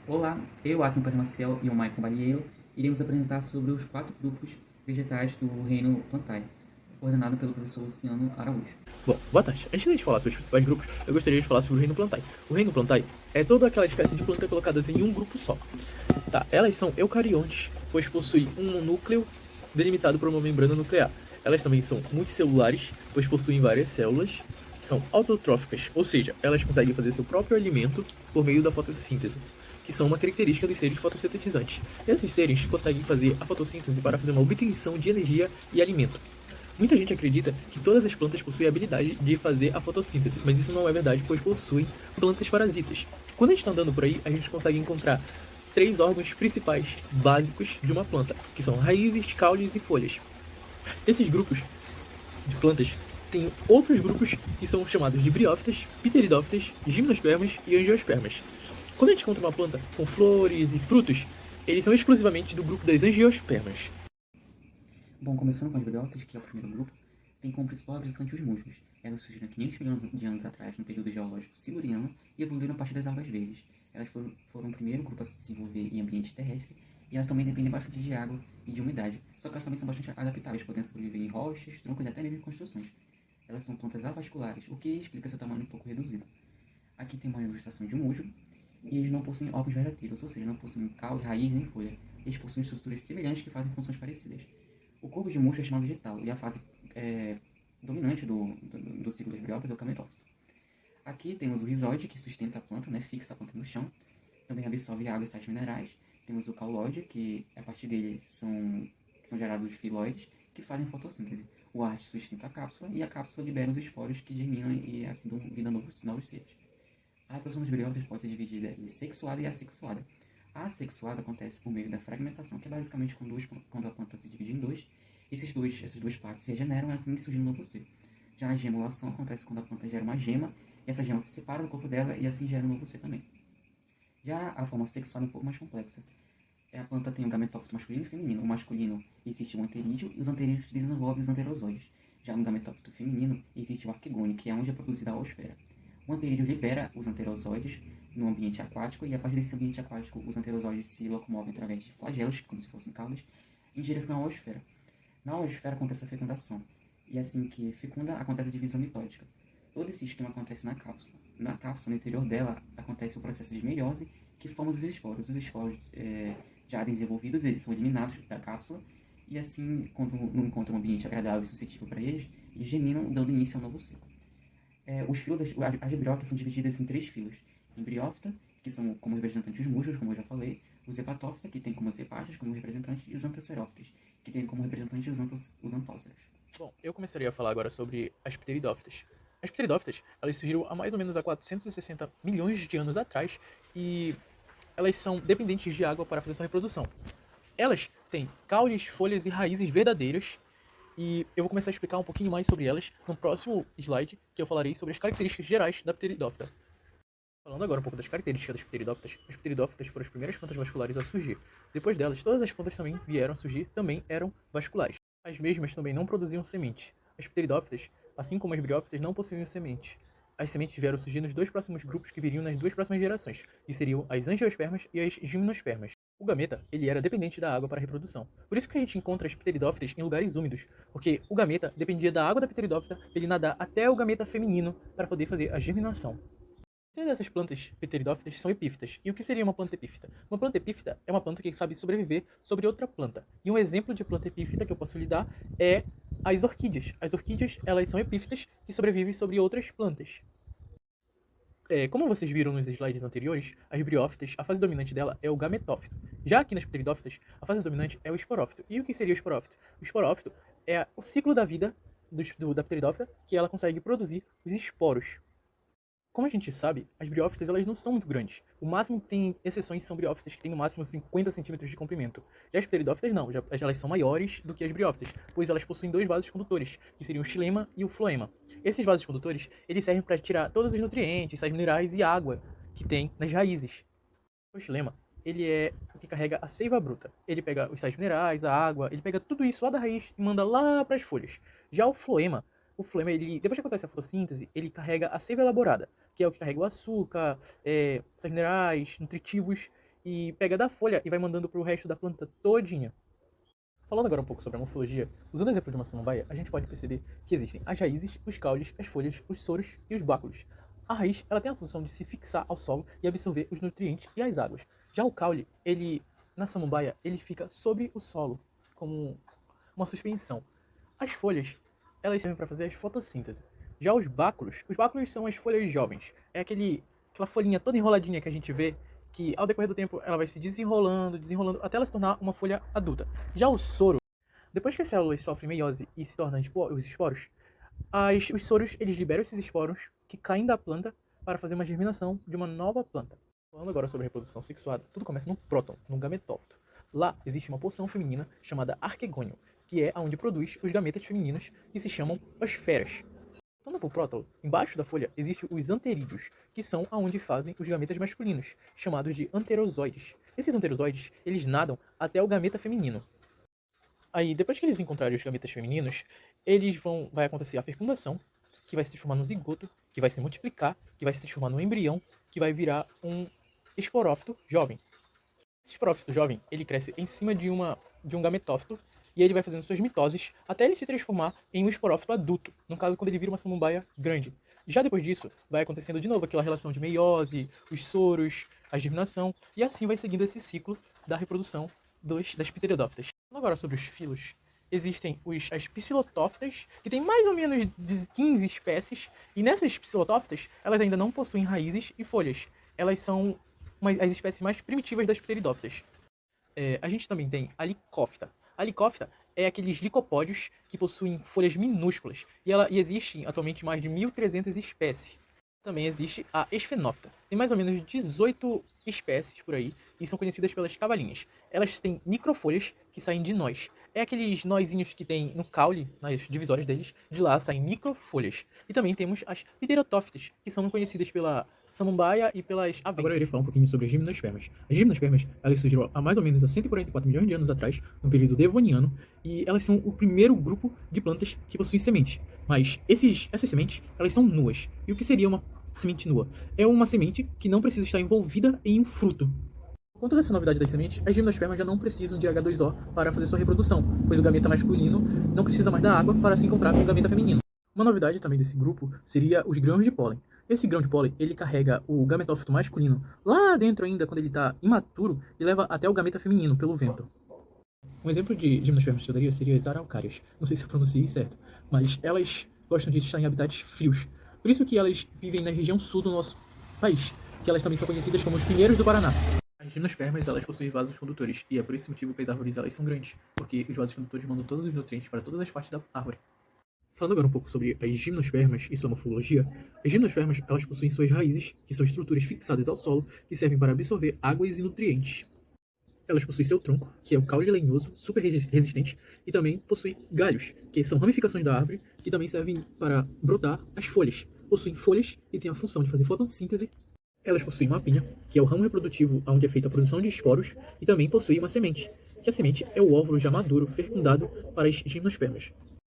Olá, eu, Aston Maciel e o Maicon Balieiro iremos apresentar sobre os 4 grupos vegetais do reino Plantae, coordenado pelo professor Luciano Araújo. Bom, boa tarde. Antes de a gente falar sobre os principais grupos, eu gostaria de falar sobre o reino Plantae. O reino Plantae é toda aquela espécie de planta colocadas em um grupo só. Tá, elas são eucariontes, pois possuem um núcleo delimitado por uma membrana nuclear. Elas também são multicelulares, pois possuem várias células. São autotróficas, ou seja, elas conseguem fazer seu próprio alimento por meio da fotossíntese, que são uma característica dos seres fotossintetizantes. Esses seres conseguem fazer a fotossíntese para fazer uma obtenção de energia e alimento. Muita gente acredita que todas as plantas possuem a habilidade de fazer a fotossíntese, mas isso não é verdade, pois possuem plantas parasitas. Quando a gente está andando por aí, a gente consegue encontrar 3 órgãos principais básicos de uma planta, que são raízes, caules e folhas. Esses grupos de plantas têm outros grupos que são chamados de briófitas, pteridófitas, gimnospermas e angiospermas. Quando a gente encontra uma planta com flores e frutos, eles são exclusivamente do grupo das angiospermas. Bom, começando com as briófitas, que é o primeiro grupo, tem como principal representante os musgos. Elas surgiram há 500 milhões de anos atrás, no período geológico siluriano, e evoluíram a partir das algas verdes. Elas foram o primeiro grupo a se desenvolver em ambiente terrestre, e elas também dependem bastante de água e de umidade, só que elas também são bastante adaptáveis, podendo sobreviver em rochas, troncos e até mesmo em construções. Elas são plantas avasculares, o que explica seu tamanho um pouco reduzido. Aqui tem uma ilustração de um musgo, e eles não possuem órgãos verdadeiros, ou seja, não possuem caule, raiz nem folha. Eles possuem estruturas semelhantes que fazem funções parecidas. O corpo de um musgo é chamado de talo, e a fase dominante do ciclo das briófitas é o cametófito. Aqui temos o rizóide, que sustenta a planta, né, fixa a planta no chão, também absorve água e sais minerais. Temos o caulóide, que a partir dele são gerados filóides, que fazem fotossíntese. O haste sustenta a cápsula, e a cápsula libera os esporos que germinam e assim dão vida a novos seres. A reprodução dos briófitas pode ser dividida em sexuada e assexuada. A assexuada acontece por meio da fragmentação, que é basicamente quando a planta se divide em dois. Essas duas partes se regeneram, assim que surge um novo ser. Já a gemulação acontece quando a planta gera uma gema, e essa gema se separa do corpo dela e assim gera um novo ser também. Já a forma sexuada é um pouco mais complexa. A planta tem um gametófito masculino e feminino. O masculino existe o anterídeo e os anterídeos desenvolvem os anterozóides. Já no gametófito feminino existe o arquegone, que é onde é produzida a oosfera. O anterídeo libera os anterozóides no ambiente aquático, e a partir desse ambiente aquático os anterozóides se locomovem através de flagelos, como se fossem caudas, em direção à oosfera. Na oosfera acontece a fecundação, e assim que fecunda acontece a divisão mitótica. Todo esse esquema acontece na cápsula. Na cápsula, no interior dela, acontece o processo de meiose, que forma os esporos. Os esporos já desenvolvidos, eles são eliminados da cápsula, e assim, quando não encontram um ambiente agradável e suscetível para eles germinam, dando início a um novo ciclo. As briófitas são divididas em 3 filos. Embriófita, que são como representantes os musgos, como eu já falei. Os hepatófita, que tem como as hepátias como representantes. E os anthocerófitas, que tem como representantes os antóceros. Bom, eu começaria a falar agora sobre as pteridófitas. As pteridófitas, elas surgiram há mais ou menos há 460 milhões de anos atrás e elas são dependentes de água para fazer sua reprodução. Elas têm caules, folhas e raízes verdadeiras e eu vou começar a explicar um pouquinho mais sobre elas no próximo slide, que eu falarei sobre as características gerais da pteridófita. Falando agora um pouco das características das pteridófitas, as pteridófitas foram as primeiras plantas vasculares a surgir. Depois delas, todas as plantas também vieram a surgir, também eram vasculares. As mesmas também não produziam sementes. As pteridófitas, assim como as briófitas, não possuíam sementes. As sementes vieram surgir nos 2 próximos grupos que viriam nas 2 próximas gerações, que seriam as angiospermas e as gimnospermas. O gameta, ele era dependente da água para a reprodução. Por isso que a gente encontra as pteridófitas em lugares úmidos, porque o gameta dependia da água da pteridófita para ele nadar até o gameta feminino para poder fazer a germinação. Todas essas plantas pteridófitas são epífitas. E o que seria uma planta epífita? Uma planta epífita é uma planta que sabe sobreviver sobre outra planta. E um exemplo de planta epífita que eu posso lhe dar é as orquídeas. As orquídeas, elas são epífitas que sobrevivem sobre outras plantas. Como vocês viram nos slides anteriores, as briófitas, a fase dominante dela é o gametófito. Já aqui nas pteridófitas, a fase dominante é o esporófito. E o que seria o esporófito? O esporófito é o ciclo da vida da pteridófita, que ela consegue produzir os esporos. Como a gente sabe, as briófitas elas não são muito grandes. O máximo que tem exceções são briófitas que têm no máximo 50 centímetros de comprimento. Já as pteridófitas não, elas são maiores do que as briófitas, pois elas possuem 2 vasos condutores, que seriam o xilema e o floema. Esses vasos condutores, eles servem para tirar todos os nutrientes, sais minerais e água que tem nas raízes. O xilema, ele é o que carrega a seiva bruta. Ele pega os sais minerais, a água, ele pega tudo isso lá da raiz e manda lá para as folhas. Já o floema, ele, depois que acontece a fotossíntese, ele carrega a seiva elaborada, que é o que carrega o açúcar, sais minerais, nutritivos e pega da folha e vai mandando pro resto da planta todinha. Falando agora um pouco sobre a morfologia, usando o exemplo de uma samambaia, a gente pode perceber que existem as raízes, os caules, as folhas, os soros e os báculos. A raiz, ela tem a função de se fixar ao solo e absorver os nutrientes e as águas. Já o caule, na samambaia, ele fica sobre o solo, como uma suspensão. As folhas, elas servem para fazer as fotossíntese. Já os báculos são as folhas jovens. É aquela folhinha toda enroladinha que a gente vê, que ao decorrer do tempo ela vai se desenrolando, até ela se tornar uma folha adulta. Já o soro, depois que as células sofrem meiose e se tornam os esporos, os soros eles liberam esses esporos que caem da planta para fazer uma germinação de uma nova planta. Falando agora sobre reprodução sexuada, tudo começa no próton, no gametófito. Lá existe uma porção feminina chamada arquegônio, que é onde produz os gametas femininos que se chamam esferas. Voltando para o prótalo, embaixo da folha existem os anterídeos, que são aonde fazem os gametas masculinos, chamados de anterozoides. Esses anterozoides, eles nadam até o gameta feminino. Aí, depois que eles encontrarem os gametas femininos, vai acontecer a fecundação, que vai se transformar no zigoto, que vai se multiplicar, que vai se transformar no embrião, que vai virar um esporófito jovem. Esse esporófito jovem, ele cresce em cima de um gametófito, e ele vai fazendo suas mitoses até ele se transformar em um esporófito adulto, no caso quando ele vira uma samambaia grande. Já depois disso, vai acontecendo de novo aquela relação de meiose, os soros, a germinação, e assim vai seguindo esse ciclo da reprodução das pteridófitas. Agora sobre os filos, existem as psilotófitas, que tem mais ou menos 15 espécies, e nessas psilotófitas, elas ainda não possuem raízes e folhas. Elas são as espécies mais primitivas das pteridófitas. A gente também tem a licófita. A licófita é aqueles licopódios que possuem folhas minúsculas, e existem atualmente mais de 1.300 espécies. Também existe a esfenófita. Tem mais ou menos 18 espécies por aí, e são conhecidas pelas cavalinhas. Elas têm microfolhas que saem de nós. É aqueles nozinhos que tem no caule, nas divisórias deles, de lá saem microfolhas. E também temos as pterotófitas, que são conhecidas pela samambaia e pelas aventas. Agora eu irei falar um pouquinho sobre as gimnospermas. As gimnospermas, elas surgiram há mais ou menos 144 milhões de anos atrás, no período devoniano, e elas são o primeiro grupo de plantas que possuem sementes. Mas essas sementes, elas são nuas. E o que seria uma semente nua? É uma semente que não precisa estar envolvida em um fruto. Por conta dessa novidade das sementes, as gimnospermas já não precisam de H2O para fazer sua reprodução, pois o gameta masculino não precisa mais da água para se encontrar com o gameta feminino. Uma novidade também desse grupo seria os grãos de pólen. Esse grão de pólen, ele carrega o gametófito masculino lá dentro ainda, quando ele está imaturo, e leva até o gameta feminino pelo vento. Um exemplo de gimnospermas de teoria seria as araucárias. Não sei se eu pronunciei certo, mas elas gostam de estar em habitats frios. Por isso que elas vivem na região sul do nosso país, que elas também são conhecidas como os pinheiros do Paraná. As gimnospermas, elas possuem vasos condutores, e é por esse motivo que as árvores elas são grandes, porque os vasos condutores mandam todos os nutrientes para todas as partes da árvore. Falando agora um pouco sobre as gimnospermas e sua morfologia, as gimnospermas elas possuem suas raízes, que são estruturas fixadas ao solo, que servem para absorver águas e nutrientes. Elas possuem seu tronco, que é o caule lenhoso, super resistente, e também possui galhos, que são ramificações da árvore, que também servem para brotar as folhas. Possuem folhas que têm a função de fazer fotossíntese. Elas possuem uma pinha, que é o ramo reprodutivo onde é feita a produção de esporos, e também possuem uma semente, que a semente é o óvulo já maduro, fecundado para as gimnospermas.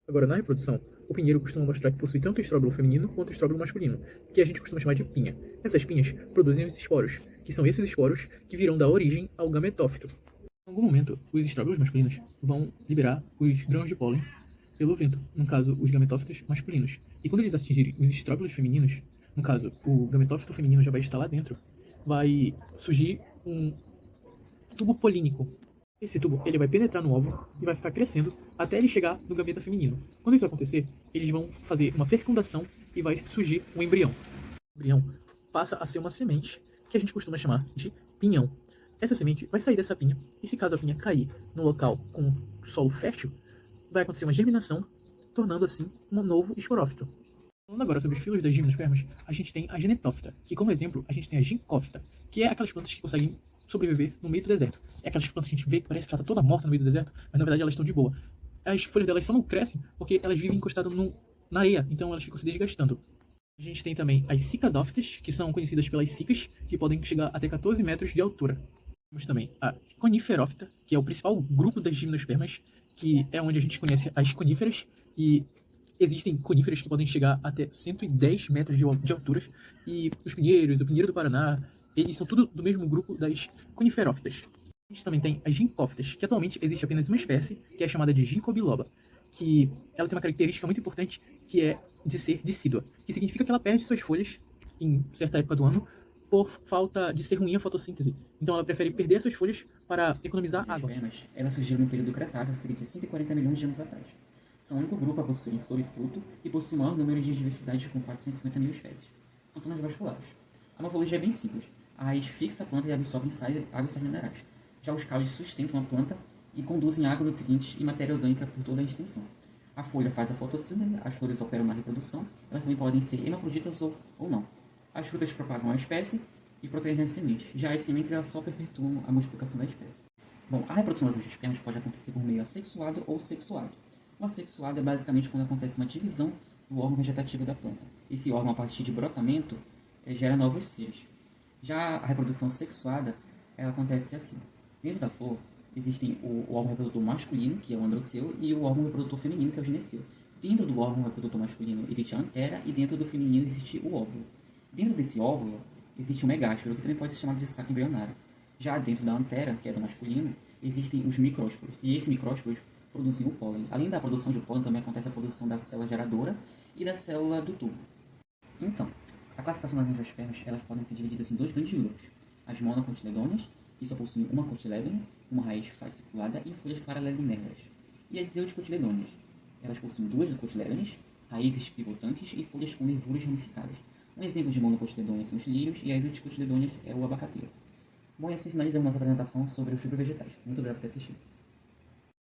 Agora, na reprodução, o pinheiro costuma mostrar que possui tanto o estróbilo feminino quanto o estróbilo masculino, que a gente costuma chamar de pinha. Essas pinhas produzem os esporos, que são esses esporos que virão dar origem ao gametófito. Em algum momento, os estróbilos masculinos vão liberar os grãos de pólen pelo vento, no caso, os gametófitos masculinos. E quando eles atingirem os estróbilos femininos, no caso, o gametófito feminino já vai estar lá dentro, vai surgir um tubo polínico. Esse tubo ele vai penetrar no óvulo e vai ficar crescendo até ele chegar no gameta feminino. Quando isso vai acontecer, eles vão fazer uma fecundação e vai surgir um embrião. O embrião passa a ser uma semente que a gente costuma chamar de pinhão. Essa semente vai sair dessa pinha e se caso a pinha cair no local com solo fértil, vai acontecer uma germinação, tornando assim um novo esporófito. Falando agora sobre os filos das gimnospermas, a gente tem a genetófita, que como exemplo a gente tem a ginkgófita, que é aquelas plantas que conseguem sobreviver no meio do deserto. É aquelas plantas que a gente vê que parece que ela tá toda morta no meio do deserto, mas na verdade elas estão de boa. As folhas delas só não crescem porque elas vivem encostadas na areia, então elas ficam se desgastando. A gente tem também as cicadófitas, que são conhecidas pelas cicas, que podem chegar até 14 metros de altura. Temos também a coniferófita, que é o principal grupo das gimnospermas, que é onde a gente conhece as coníferas, e existem coníferas que podem chegar até 110 metros de altura, e os pinheiros, o pinheiro do Paraná, Eles são tudo do mesmo grupo das coniferófitas. A gente também tem as ginkgófitas, que atualmente existe apenas uma espécie, que é chamada de ginkgo biloba, que ela tem uma característica muito importante, que é de ser decídua, que significa que ela perde suas folhas em certa época do ano por falta de ser ruim a fotossíntese. Então ela prefere perder suas folhas para economizar água. Angiospermas, elas surgiram no período do Cretáceo, há cerca de 140 milhões de anos atrás. São o único grupo a possuir flor e fruto e possui o maior número de diversidade com 450 mil espécies. São plantas vasculares. A morfologia é bem simples. A raiz fixa a planta e absorve e sai água e sais minerais. Já os caules sustentam a planta e conduzem água, nutrientes e matéria orgânica por toda a extensão. A folha faz a fotossíntese, as flores operam na reprodução, elas também podem ser hermafroditas ou não. As frutas propagam a espécie e protegem as sementes. Já as sementes elas só perpetuam a multiplicação da espécie. Bom, a reprodução das angiospermas pode acontecer por meio assexuado ou sexuado. O assexuado é basicamente quando acontece uma divisão do órgão vegetativo da planta. Esse órgão, a partir de brotamento, gera novos seres. Já a reprodução sexuada, ela acontece assim. Dentro da flor, existem o órgão reprodutor masculino, que é o androceu, e o órgão reprodutor feminino, que é o gineceu. Dentro do órgão reprodutor masculino existe a antera e dentro do feminino existe o óvulo. Dentro desse óvulo existe o megáspero, que também pode ser chamado de saco embrionário. Já dentro da antera, que é do masculino, existem os micrósporos. E esses micrósporos produzem o pólen. Além da produção de pólen, também acontece a produção da célula geradora e da célula do tubo. Então, a classificação das angiospermas, elas podem ser divididas em dois grandes grupos. As monocotiledôneas, que só possuem uma cotilédone, uma raiz fasciculada e folhas paralelineadas. E as euticotiledôneas, elas possuem duas cotilédones, raízes pivotantes e folhas com nervuras ramificadas. Um exemplo de monocotiledôneas são os lírios e as euticotiledôneas é o abacateiro. Bom, e assim finalizamos nossa apresentação sobre os fibrovegetais. Muito obrigado por ter assistido.